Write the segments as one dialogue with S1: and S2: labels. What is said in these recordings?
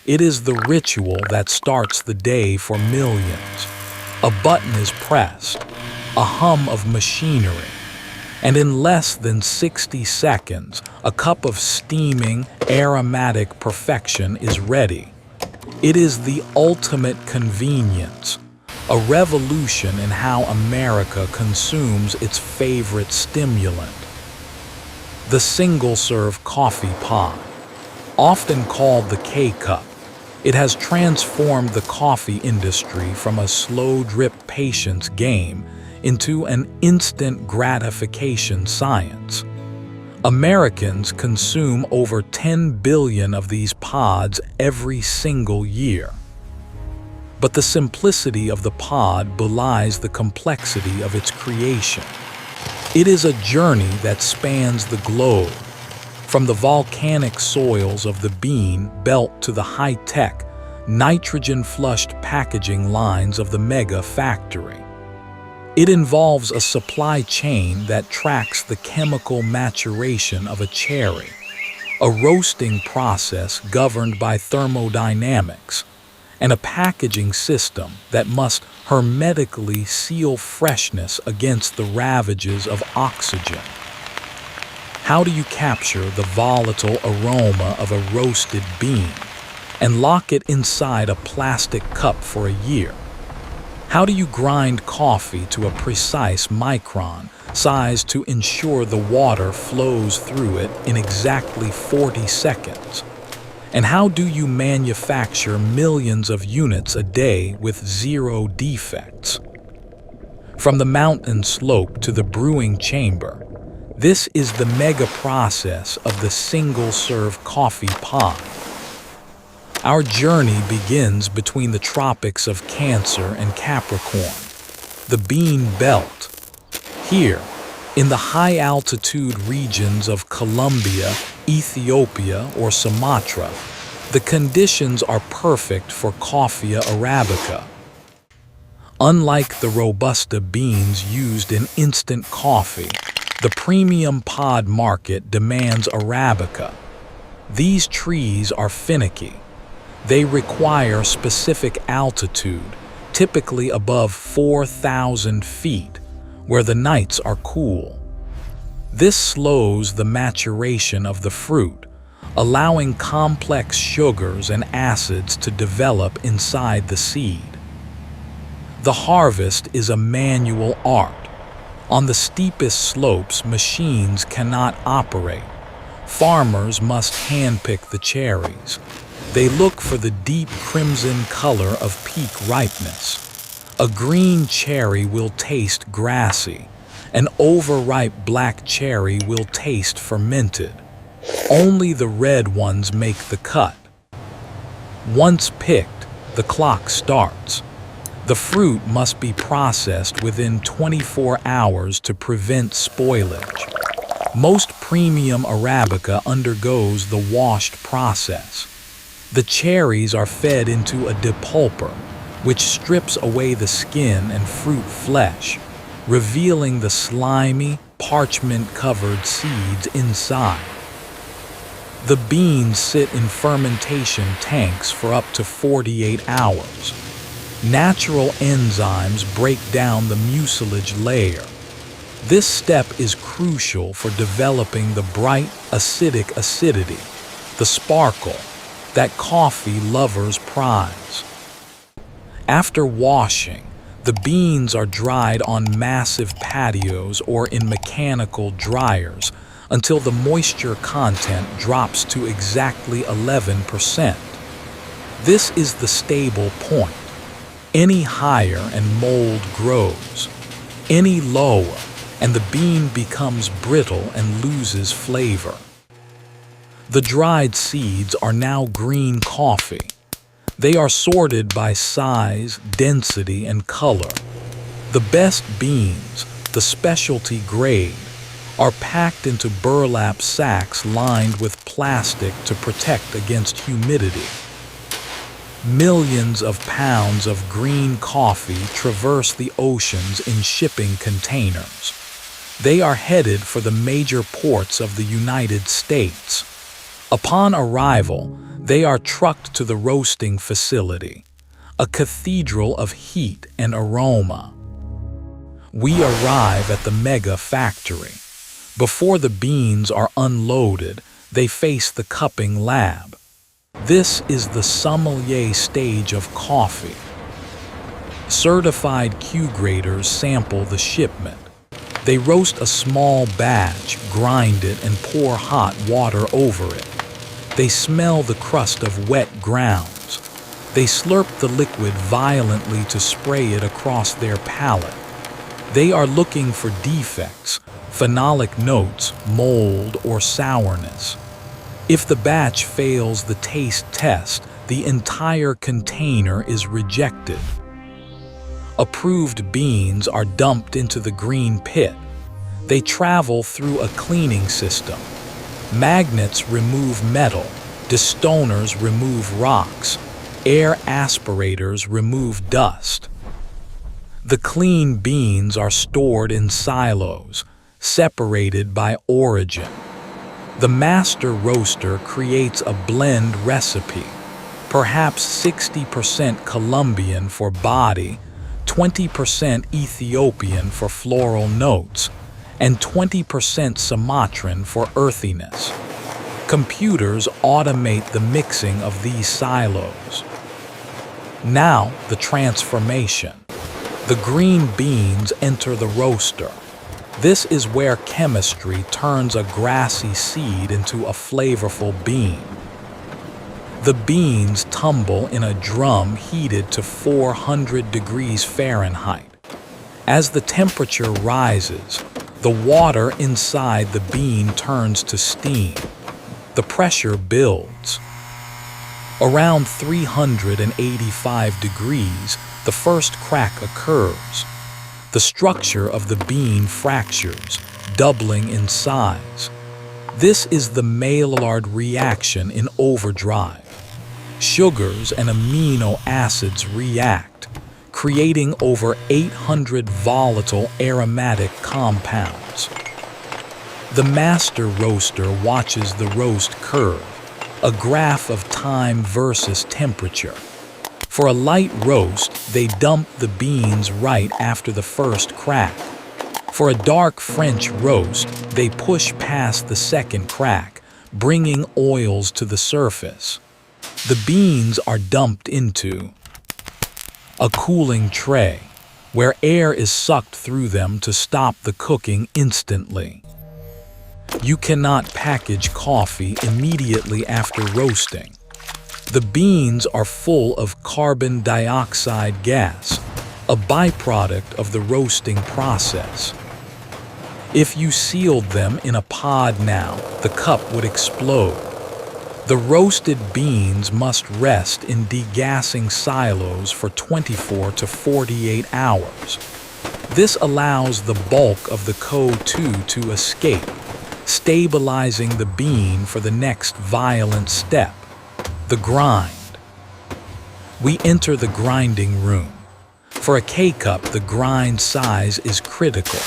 S1: It is the ritual that starts the day for millions. A button is pressed, a hum of machinery, and in less than 60 seconds, a cup of steaming, aromatic perfection is ready. It is the ultimate convenience, a revolution in how America consumes its favorite stimulant. The single-serve coffee pod, often called the K-cup, it has transformed the coffee industry from a slow-drip patience game into an instant gratification science. Americans consume over 10 billion of these pods every single year. But the simplicity of the pod belies the complexity of its creation. It is a journey that spans the globe, from the volcanic soils of the bean belt to the high-tech, nitrogen-flushed packaging lines of the mega factory. It involves a supply chain that tracks the chemical maturation of a cherry, a roasting process governed by thermodynamics, and a packaging system that must hermetically seal freshness against the ravages of oxygen. How do you capture the volatile aroma of a roasted bean and lock it inside a plastic cup for a year? How do you grind coffee to a precise micron size to ensure the water flows through it in exactly 40 seconds? And how do you manufacture millions of units a day with zero defects? From the mountain slope to the brewing chamber, this is the mega process of the single-serve coffee pod. Our journey begins between the tropics of Cancer and Capricorn, the bean belt. Here, in the high-altitude regions of Colombia, Ethiopia, or Sumatra, the conditions are perfect for Coffea arabica. Unlike the Robusta beans used in instant coffee, the premium pod market demands arabica. These trees are finicky. They require specific altitude, typically above 4,000 feet, where the nights are cool. This slows the maturation of the fruit, allowing complex sugars and acids to develop inside the seed. The harvest is a manual art. On the steepest slopes, machines cannot operate. Farmers must handpick the cherries. They look for the deep crimson color of peak ripeness. A green cherry will taste grassy. An overripe black cherry will taste fermented. Only the red ones make the cut. Once picked, the clock starts. The fruit must be processed within 24 hours to prevent spoilage. Most premium Arabica undergoes the washed process. The cherries are fed into a depulper, which strips away the skin and fruit flesh, revealing the slimy, parchment-covered seeds inside. The beans sit in fermentation tanks for up to 48 hours. Natural enzymes break down the mucilage layer. This step is crucial for developing the bright, acidic acidity, the sparkle, that coffee lovers prize. After washing, the beans are dried on massive patios or in mechanical dryers until the moisture content drops to exactly 11%. This is the stable point. Any higher and mold grows. Any lower, and the bean becomes brittle and loses flavor. The dried seeds are now green coffee. They are sorted by size, density, and color. The best beans, the specialty grade, are packed into burlap sacks lined with plastic to protect against humidity. Millions of pounds of green coffee traverse the oceans in shipping containers. They are headed for the major ports of the United States. Upon arrival, They are trucked to the roasting facility, a cathedral of heat and aroma. We arrive at the mega factory. Before the beans are unloaded, they face the cupping lab. This is the sommelier stage of coffee. Certified Q graders sample the shipment. They roast a small batch, grind it, and pour hot water over it. They smell the crust of wet grounds. They slurp the liquid violently to spray it across their palate. They are looking for defects, phenolic notes, mold, or sourness. If the batch fails the taste test, the entire container is rejected. Approved beans are dumped into the green pit. They travel through a cleaning system. Magnets remove metal, destoners remove rocks, air aspirators remove dust. The clean beans are stored in silos, separated by origin. The master roaster creates a blend recipe, perhaps 60% Colombian for body, 20% Ethiopian for floral notes, and 20% Sumatran for earthiness. Computers automate the mixing of these silos. Now, the transformation. The green beans enter the roaster. This is where chemistry turns a grassy seed into a flavorful bean. The beans tumble in a drum heated to 400 degrees Fahrenheit. As the temperature rises, the water inside the bean turns to steam. The pressure builds. Around 385 degrees, the first crack occurs. The structure of the bean fractures, doubling in size. This is the Maillard reaction in overdrive. Sugars and amino acids react, creating over 800 volatile aromatic compounds. The master roaster watches the roast curve, a graph of time versus temperature. For a light roast, they dump the beans right after the first crack. For a dark French roast, they push past the second crack, bringing oils to the surface. The beans are dumped into a cooling tray, where air is sucked through them to stop the cooking instantly. You cannot package coffee immediately after roasting. The beans are full of carbon dioxide gas, a byproduct of the roasting process. If you sealed them in a pod now, the cup would explode. The roasted beans must rest in degassing silos for 24 to 48 hours. This allows the bulk of the CO2 to escape, stabilizing the bean for the next violent step, the grind. We enter the grinding room. For a K-cup, the grind size is critical.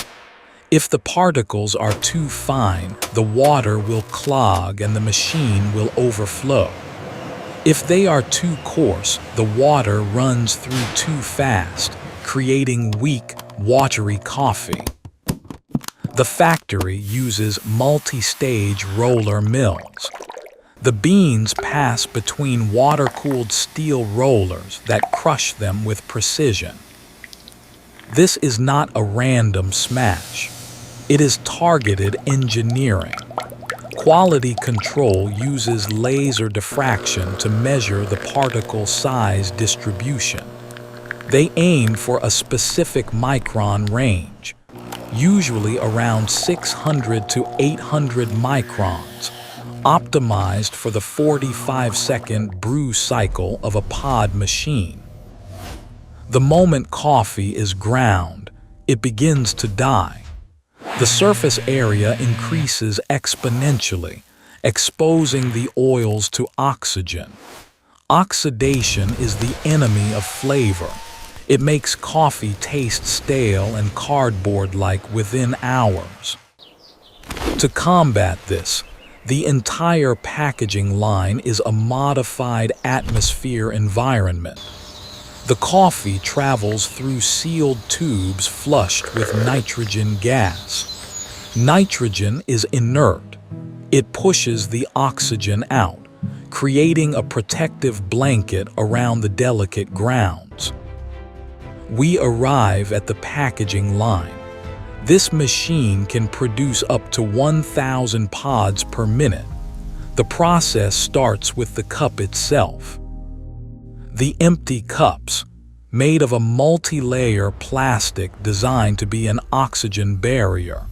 S1: If the particles are too fine, the water will clog and the machine will overflow. If they are too coarse, the water runs through too fast, creating weak, watery coffee. The factory uses multi-stage roller mills. The beans pass between water-cooled steel rollers that crush them with precision. This is not a random smash. It is targeted engineering. Quality control uses laser diffraction to measure the particle size distribution. They aim for a specific micron range, usually around 600 to 800 microns, optimized for the 45-second brew cycle of a pod machine. The moment coffee is ground, it begins to die. The surface area increases exponentially, exposing the oils to oxygen. Oxidation is the enemy of flavor. It makes coffee taste stale and cardboard-like within hours. To combat this, The entire packaging line is a modified atmosphere environment. The coffee travels through sealed tubes flushed with nitrogen gas. Nitrogen is inert. It pushes the oxygen out, creating a protective blanket around the delicate grounds. We arrive at the packaging line. This machine can produce up to 1,000 pods per minute. The process starts with the cup itself. The empty cups, made of a multi-layer plastic designed to be an oxygen barrier,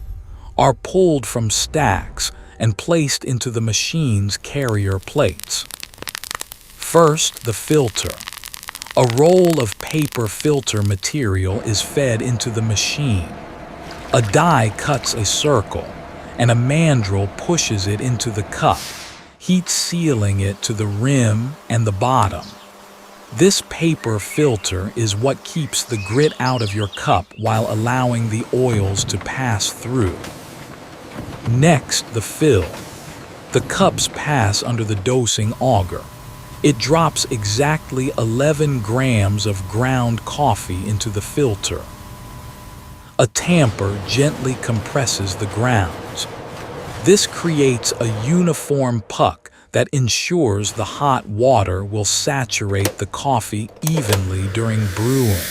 S1: are pulled from stacks and placed into the machine's carrier plates. First, the filter. A roll of paper filter material is fed into the machine. A die cuts a circle, and a mandrel pushes it into the cup, heat sealing it to the rim and the bottom. This paper filter is what keeps the grit out of your cup while allowing the oils to pass through. Next, the fill. The cups pass under the dosing auger. It drops exactly 11 grams of ground coffee into the filter. A tamper gently compresses the grounds. This creates a uniform puck that ensures the hot water will saturate the coffee evenly during brewing,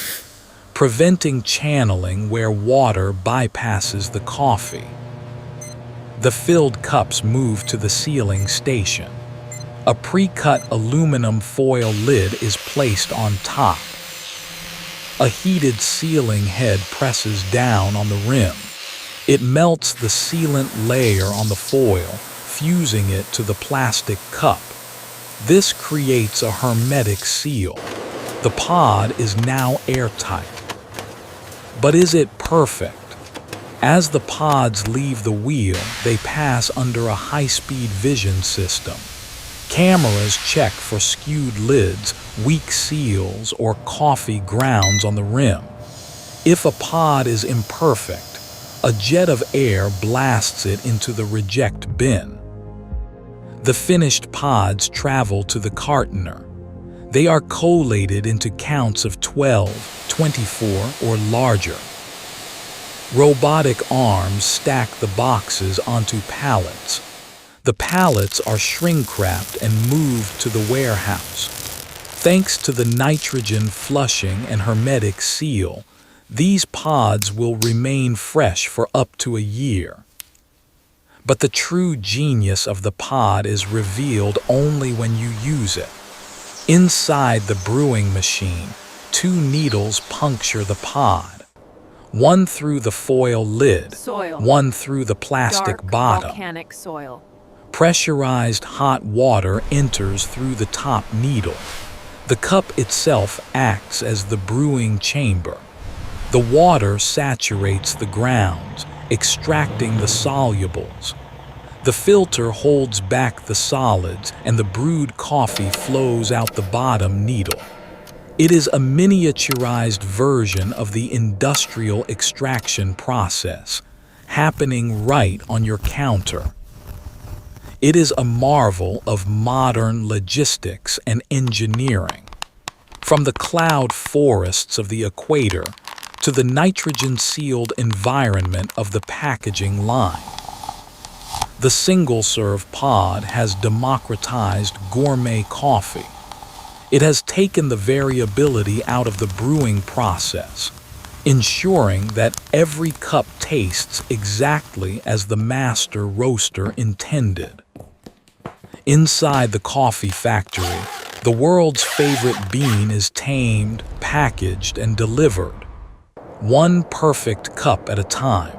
S1: preventing channeling where water bypasses the coffee. The filled cups move to the sealing station. A pre-cut aluminum foil lid is placed on top. A heated sealing head presses down on the rim. It melts the sealant layer on the foil, fusing it to the plastic cup. This creates a hermetic seal. The pod is now airtight. But is it perfect? As the pods leave the wheel, they pass under a high-speed vision system. Cameras check for skewed lids, weak seals, or coffee grounds on the rim. If a pod is imperfect, a jet of air blasts it into the reject bin. The finished pods travel to the cartoner. They are collated into counts of 12, 24, or larger. Robotic arms stack the boxes onto pallets. The pallets are shrink-wrapped and moved to the warehouse. Thanks to the nitrogen flushing and hermetic seal, these pods will remain fresh for up to a year. But the true genius of the pod is revealed only when you use it. Inside the brewing machine, 2 needles puncture the pod. One through the foil lid,
S2: Soil.
S1: one through the plastic
S2: Dark
S1: bottom.
S2: volcanic soil.
S1: Pressurized hot water enters through the top needle. The cup itself acts as the brewing chamber. The water saturates the grounds, extracting the solubles. The filter holds back the solids, and the brewed coffee flows out the bottom needle. It is a miniaturized version of the industrial extraction process, happening right on your counter. It is a marvel of modern logistics and engineering. From the cloud forests of the equator to the nitrogen-sealed environment of the packaging line. The single-serve pod has democratized gourmet coffee. It has taken the variability out of the brewing process, ensuring that every cup tastes exactly as the master roaster intended. Inside the coffee factory, the world's favorite bean is tamed, packaged, and delivered, one perfect cup at a time.